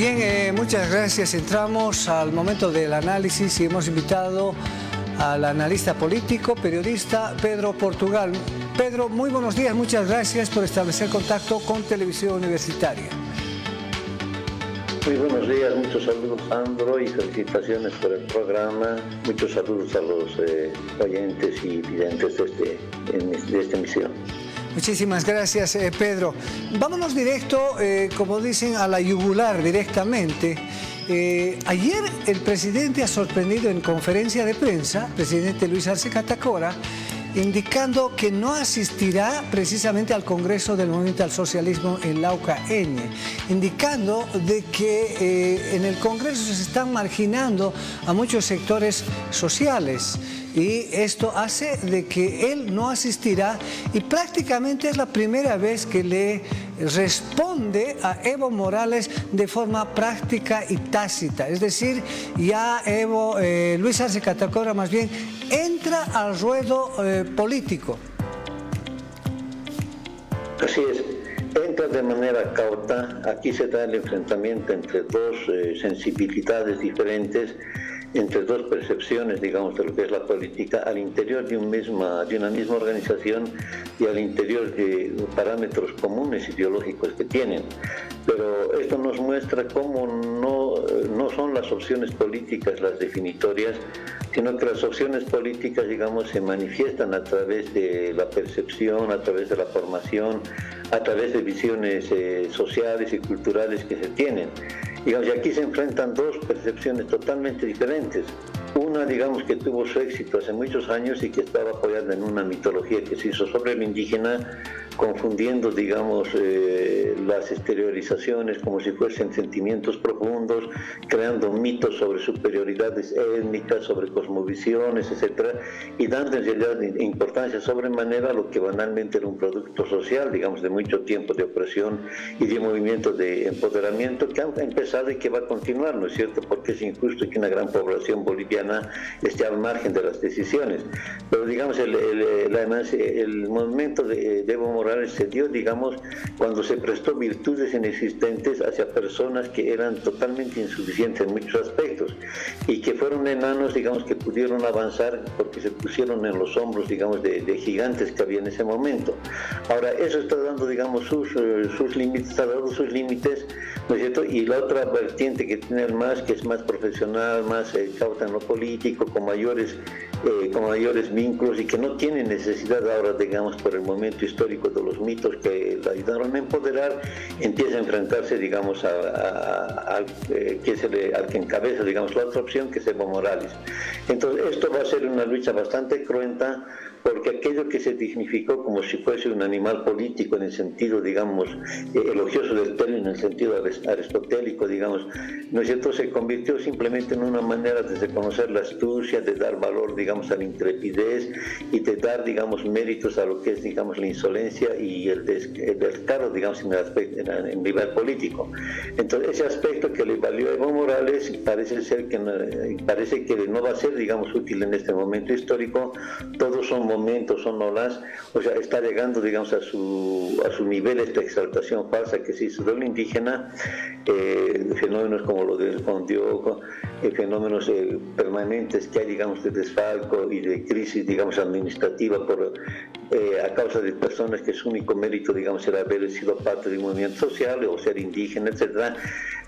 Bien, muchas gracias. Entramos al momento del análisis y hemos invitado al analista político, periodista Pedro Portugal. Pedro, muy buenos días, muchas gracias por establecer contacto con Televisión Universitaria. Muy buenos días, muchos saludos, Sandro, y felicitaciones por el programa. Muchos saludos a los oyentes y videntes de esta emisión. Muchísimas gracias, Pedro. Vámonos directo, como dicen, a la yugular directamente. Ayer el presidente ha sorprendido en conferencia de prensa, presidente Luis Arce Catacora, indicando que no asistirá precisamente al Congreso del Movimiento al Socialismo en Lauca-Eñe, indicando de que en el Congreso se están marginando a muchos sectores sociales. Y esto hace de que él no asistirá y prácticamente es la primera vez que le responde a Evo Morales de forma práctica y tácita. Es decir, ya Luis Arce Catacora más bien entra al ruedo político. Así es, entra de manera cauta. Aquí se da el enfrentamiento entre dos sensibilidades diferentes, entre dos percepciones, digamos, de lo que es la política, al interior de una misma organización y al interior de parámetros comunes ideológicos que tienen. Pero esto nos muestra cómo no son las opciones políticas las definitorias, sino que las opciones políticas, digamos, se manifiestan a través de la percepción, a través de la formación, a través de visiones sociales y culturales que se tienen. Digamos, y aquí se enfrentan dos percepciones totalmente diferentes. Una, digamos, que tuvo su éxito hace muchos años y que estaba apoyada en una mitología que se hizo sobre el indígena, confundiendo, digamos, las exteriorizaciones como si fuesen sentimientos profundos, creando mitos sobre superioridades étnicas, sobre cosmovisiones, etcétera, y dando en realidad importancia sobremanera a lo que banalmente era un producto social, digamos, de mucho tiempo de opresión y de movimientos de empoderamiento que han empezado y que va a continuar, ¿no es cierto? Porque es injusto que una gran población boliviana esté al margen de las decisiones. Pero, digamos, el movimiento de Evo Morales se dio, digamos, cuando se prestó virtudes inexistentes hacia personas que eran totalmente insuficientes en muchos aspectos y que fueron enanos, digamos, que pudieron avanzar porque se pusieron en los hombros, digamos, de gigantes que había en ese momento. Ahora, eso está dando, digamos, sus límites, ¿no es cierto? Y la otra vertiente que tiene el MAS, que es más profesional, más cauta en lo político, con mayores vínculos y que no tiene necesidad ahora, digamos, por el momento histórico de los mitos que la ayudaron a empoderar, empieza a enfrentarse, digamos, al que encabeza, digamos, la otra opción, que es Evo Morales. Entonces, esto va a ser una lucha bastante cruenta, porque aquello que se dignificó como si fuese un animal político en el sentido, digamos, elogioso del término, en el sentido aristotélico, digamos, ¿no es cierto?, se convirtió simplemente en una manera de reconocer la astucia, de dar valor, digamos, a la intrepidez y de dar, digamos, méritos a lo que es, digamos, la insolencia y el descaro, digamos, en el nivel político. Entonces, ese aspecto que le valió a Evo Morales parece que no va a ser, digamos, útil en este momento histórico. Todos son momentos, son olas, o sea, está llegando, digamos, a su nivel esta exaltación falsa que se hizo del indígena, fenómenos como lo del Condioco, fenómenos permanentes que hay, digamos, de desfalco y de crisis, digamos, administrativa a causa de personas que su único mérito, digamos, era haber sido parte de un movimiento social o ser indígena, etcétera.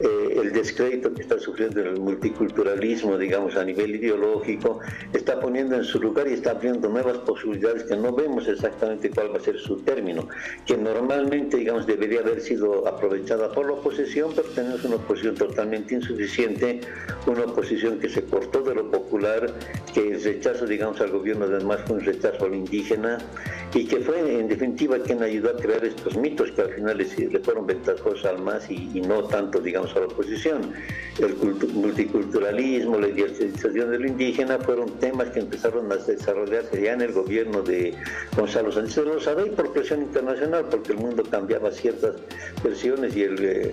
El descrédito que está sufriendo el multiculturalismo, digamos, a nivel ideológico, está poniendo en su lugar y está abriendo nuevas posibilidades que no vemos exactamente cuál va a ser su término, que normalmente, digamos, debería haber sido aprovechada por la oposición, pero tenemos una oposición totalmente insuficiente, una oposición que se cortó de lo popular, que el rechazo, digamos, al gobierno además fue un rechazo al indígena y que fue en definitiva quien ayudó a crear estos mitos que al final le fueron ventajosos al MAS y no tanto, digamos, a la oposición. El multiculturalismo, la idealización de lo indígena fueron temas que empezaron a desarrollarse ya en el gobierno de Gonzalo Sánchez de Lozada y por presión internacional, porque el mundo cambiaba ciertas versiones y el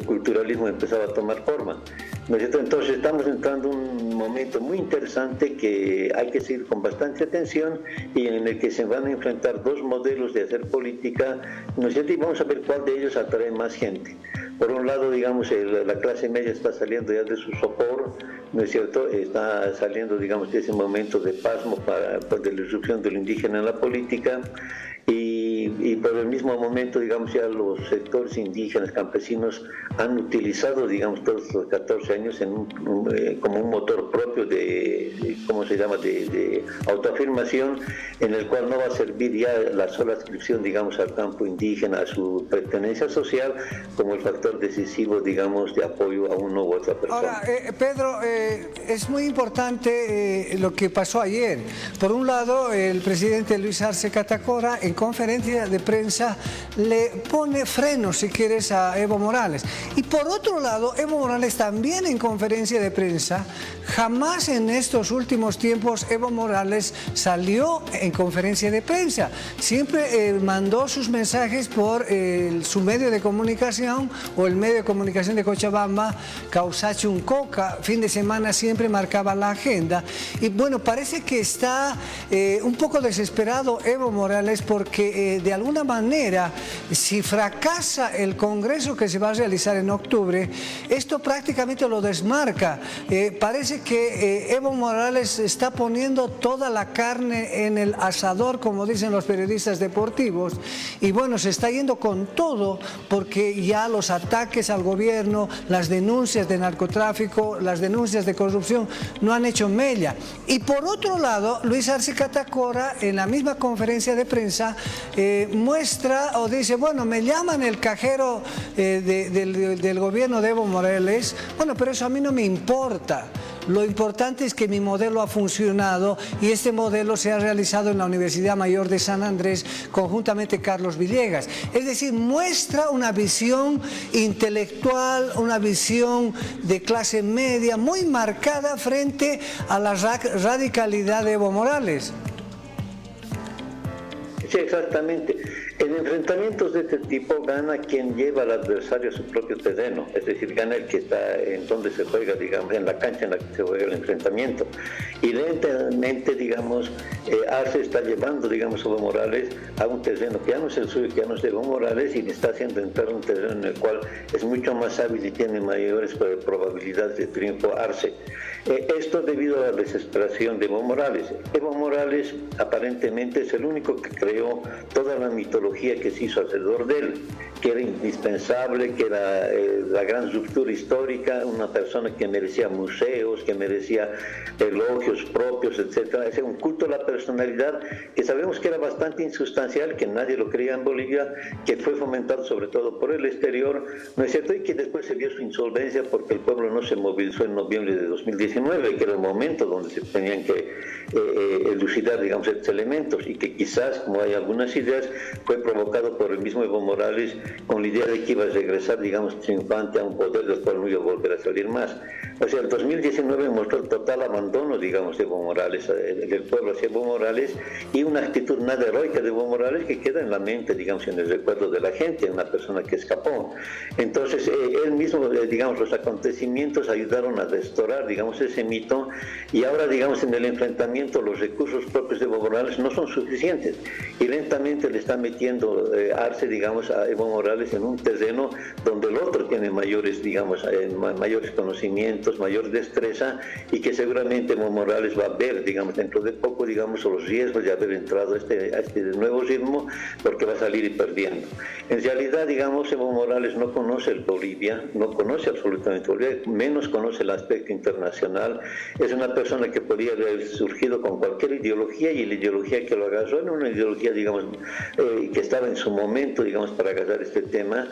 culturalismo empezaba a tomar forma. ¿No es cierto? Entonces estamos entrando en un momento muy interesante que hay que seguir con bastante atención y en el que se van a enfrentar dos modelos de hacer política, ¿no es cierto? Y vamos a ver cuál de ellos atrae más gente. Por un lado, digamos, la clase media está saliendo ya de su sopor, ¿no es cierto? Está saliendo, digamos, de ese momento de pasmo de la irrupción del indígena en la política. Y por el mismo momento, digamos, ya los sectores indígenas, campesinos, han utilizado, digamos, todos estos 14 años como un motor propio ¿cómo se llama?, de autoafirmación, en el cual no va a servir ya la sola adscripción, digamos, al campo indígena, a su pertenencia social, como el factor decisivo, digamos, de apoyo a uno u otra persona. Ahora, Pedro, es muy importante lo que pasó ayer. Por un lado, el presidente Luis Arce Catacora, en conferencia de prensa, le pone freno, si quieres, a Evo Morales. Y por otro lado, Evo Morales también en conferencia de prensa. Jamás en estos últimos tiempos Evo Morales salió en conferencia de prensa. Siempre mandó sus mensajes por su medio de comunicación o el medio de comunicación de Cochabamba, Causachun Coca. Fin de semana siempre marcaba la agenda. Y bueno, parece que está un poco desesperado Evo Morales porque de alguna manera, si fracasa el Congreso que se va a realizar en octubre, esto prácticamente lo desmarca. Parece que Evo Morales está poniendo toda la carne en el asador, como dicen los periodistas deportivos, y bueno, se está yendo con todo porque ya los ataques al gobierno, las denuncias de narcotráfico, las denuncias de corrupción no han hecho mella. Y por otro lado, Luis Arce Catacora, en la misma conferencia de prensa, muestra o dice, bueno, me llaman el cajero del gobierno de Evo Morales, bueno, pero eso a mí no me importa. Lo importante es que mi modelo ha funcionado y este modelo se ha realizado en la Universidad Mayor de San Andrés conjuntamente Carlos Villegas. Es decir, muestra una visión intelectual, una visión de clase media muy marcada frente a la radicalidad de Evo Morales. Sí, exactamente. En enfrentamientos de este tipo gana quien lleva al adversario a su propio terreno, es decir, gana el que está en donde se juega, digamos, en la cancha en la que se juega el enfrentamiento. Y lentamente, digamos, Arce está llevando, digamos, a Evo Morales a un terreno que ya no es el suyo, que ya no es de Evo Morales, y le está haciendo entrar un terreno en el cual es mucho más hábil y tiene mayores probabilidades de triunfo Arce. Esto debido a la desesperación de Evo Morales. Evo Morales aparentemente es el único que creó toda la mitología que se hizo alrededor de él, que era indispensable, que era la gran ruptura histórica, una persona que merecía museos, que merecía elogios propios, etc. Es un culto a la personalidad que sabemos que era bastante insustancial, que nadie lo creía en Bolivia, que fue fomentado sobre todo por el exterior, ¿no es cierto? Y que después se vio su insolvencia porque el pueblo no se movilizó en noviembre de 2019, que era el momento donde se tenían que elucidar, digamos, estos elementos, y que quizás, como hay algunas ideas, fue provocado por el mismo Evo Morales con la idea de que iba a regresar, digamos, triunfante a un poder del cual no iba a volver a salir más. O sea, el 2019 mostró el total abandono, digamos, de Evo Morales, del pueblo hacia Evo Morales, y una actitud nada heroica de Evo Morales que queda en la mente, digamos, en el recuerdo de la gente, una persona que escapó. Entonces, él mismo, digamos, los acontecimientos ayudaron a restaurar, digamos, ese mito, y ahora, digamos, en el enfrentamiento los recursos propios de Evo Morales no son suficientes, y lentamente le está metiendo Arce, digamos, a Evo Morales en un terreno donde el otro tiene mayores, digamos, mayores conocimientos, mayor destreza, y que seguramente Evo Morales va a ver, digamos, dentro de poco, digamos, los riesgos de haber entrado a este nuevo ritmo, porque va a salir perdiendo. En realidad, digamos, Evo Morales no conoce el Bolivia, no conoce absolutamente Bolivia, menos conoce el aspecto internacional. Es una persona que podría haber surgido con cualquier ideología, y la ideología que lo agarró era una ideología, digamos, que estaba en su momento, digamos, para agarrar este tema.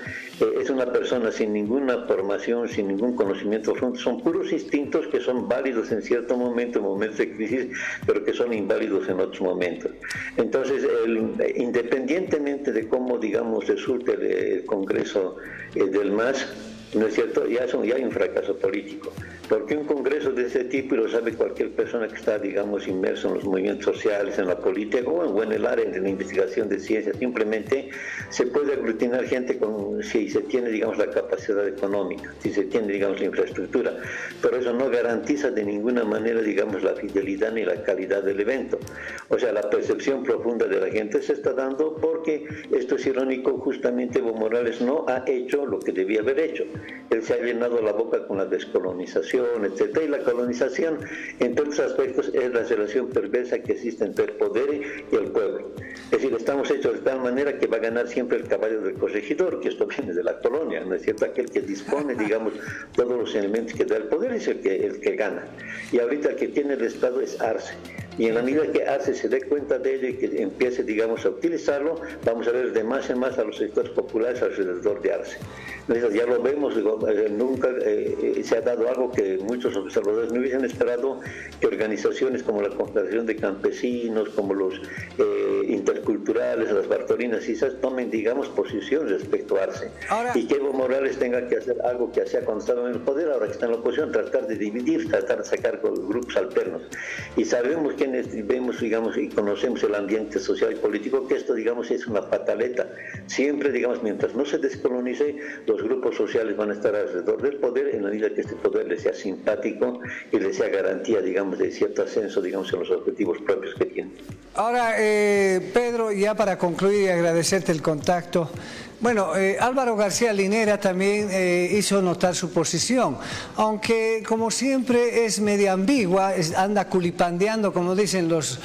Es una persona sin ninguna formación, sin ningún conocimiento, son puros instintos que son válidos en cierto momento, en momentos de crisis, pero que son inválidos en otros momentos. Entonces, independientemente de cómo, digamos, resulte el Congreso del MAS, ¿no es cierto? Ya hay un fracaso político. Porque un congreso de ese tipo, y lo sabe cualquier persona que está, digamos, inmerso en los movimientos sociales, en la política o en el área de la investigación de ciencia, simplemente se puede aglutinar gente si se tiene, digamos, la capacidad económica, si se tiene, digamos, la infraestructura, pero eso no garantiza de ninguna manera, digamos, la fidelidad ni la calidad del evento. O sea, la percepción profunda de la gente se está dando porque, esto es irónico, justamente Evo Morales no ha hecho lo que debía haber hecho. Él se ha llenado la boca con la descolonización, etcétera, y la colonización, en todos los aspectos, es la relación perversa que existe entre el poder y el pueblo. Es decir, estamos hechos de tal manera que va a ganar siempre el caballo del corregidor, que esto viene de la colonia, ¿no es cierto? Aquel que dispone, digamos, todos los elementos que da el poder es el que gana. Y ahorita el que tiene el Estado es Arce. Y en la medida que Arce se dé cuenta de ello y que empiece, digamos, a utilizarlo, vamos a ver de más en más a los sectores populares alrededor de Arce. Entonces, ya lo vemos, nunca se ha dado algo que muchos observadores no hubiesen esperado, que organizaciones como la Confederación de Campesinos, como los interculturales, las Bartolinas, quizás tomen, digamos, posición respecto a Arce. Y que Evo Morales tenga que hacer algo que hacía cuando estaba en el poder, ahora que está en la oposición, tratar de dividir, tratar de sacar grupos alternos. Y sabemos quienes vemos, digamos, y conocemos el ambiente social y político, que esto, digamos, es una pataleta. Siempre, digamos, mientras no se descolonice, los grupos sociales van a estar alrededor del poder en la medida que este poder les sea simpático y les sea garantía, digamos, de cierto ascenso, digamos, en los objetivos propios que tienen. Ahora, Pedro, ya para concluir y agradecerte el contacto, bueno, Álvaro García Linera también hizo notar su posición, aunque como siempre es media ambigua, anda culipandeando, como dicen los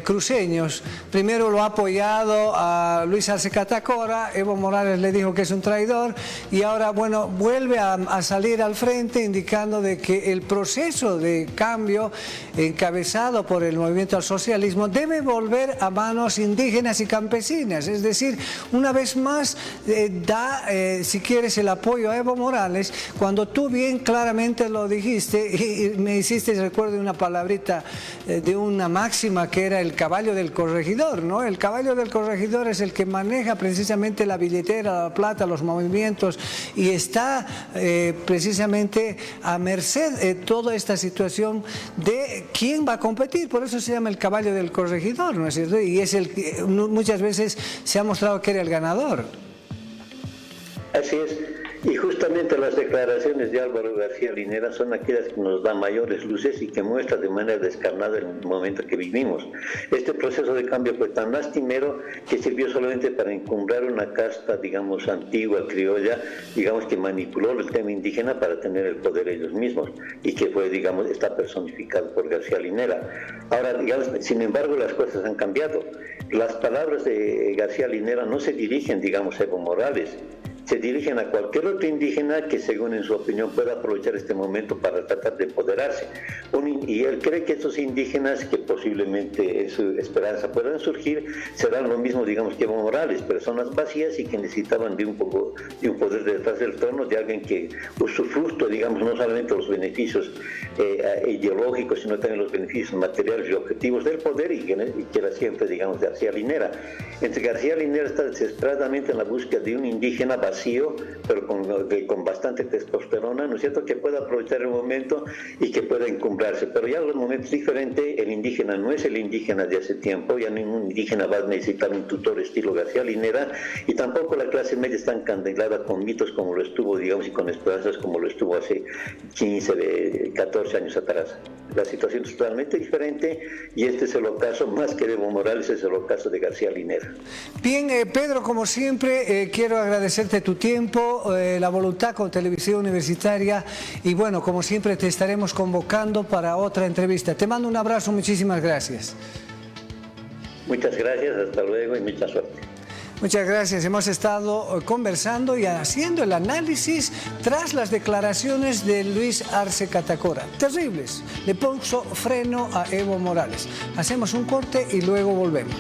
cruceños. Primero lo ha apoyado a Luis Arce Catacora, Evo Morales le dijo que es un traidor y ahora, bueno, vuelve a salir al frente indicando de que el proceso de cambio encabezado por el movimiento al socialismo debe volver a manos indígenas y campesinas, es decir, una vez más da, si quieres, el apoyo a Evo Morales, cuando tú bien claramente lo dijiste y me hiciste, recuerdo, una palabrita de una máxima que era el caballo del corregidor, ¿no? El caballo del corregidor es el que maneja precisamente la billetera, la plata, los movimientos y está precisamente a merced de toda esta situación de quién va a competir, por eso se llama el caballo del corregidor, ¿no es cierto? Y es el que muchas veces se ha mostrado que era el ganador. Así es. Y justamente las declaraciones de Álvaro García Linera son aquellas que nos dan mayores luces y que muestran de manera descarnada el momento que vivimos. Este proceso de cambio fue tan lastimero que sirvió solamente para encumbrar una casta, digamos, antigua, criolla, digamos, que manipuló el tema indígena para tener el poder ellos mismos y que fue, digamos, está personificado por García Linera. Ahora, digamos, sin embargo, las cosas han cambiado. Las palabras de García Linera no se dirigen, digamos, a Evo Morales, se dirigen a cualquier otro indígena que, según en su opinión, pueda aprovechar este momento para tratar de empoderarse. Y él cree que estos indígenas, que posiblemente en su esperanza puedan surgir, serán lo mismo, digamos, que Evo Morales, personas vacías y que necesitaban de un poder detrás del trono, de alguien que usufructúe, digamos, no solamente los beneficios ideológicos, sino también los beneficios materiales y objetivos del poder, y que era siempre, digamos, de García Linera. Entre García Linera está desesperadamente en la búsqueda de un indígena vacío, pero con bastante testosterona, ¿no es cierto?, que pueda aprovechar el momento y que pueda encumbrarse. Pero ya en los momentos diferentes, el indígena no es el indígena de hace tiempo, ya ningún indígena va a necesitar un tutor estilo García Linera, y tampoco la clase media está encandelada con mitos como lo estuvo, digamos, y con esperanzas como lo estuvo hace 15, 14 años atrás. La situación es totalmente diferente y este es el ocaso, más que de Evo Morales, es el ocaso de García Linera. Bien, Pedro, como siempre, quiero agradecerte tu tiempo, la voluntad con Televisión Universitaria y bueno, como siempre te estaremos convocando para otra entrevista. Te mando un abrazo, muchísimas gracias. Muchas gracias, hasta luego y mucha suerte. Muchas gracias. Hemos estado conversando y haciendo el análisis tras las declaraciones de Luis Arce Catacora. Terribles. Le puso freno a Evo Morales. Hacemos un corte y luego volvemos.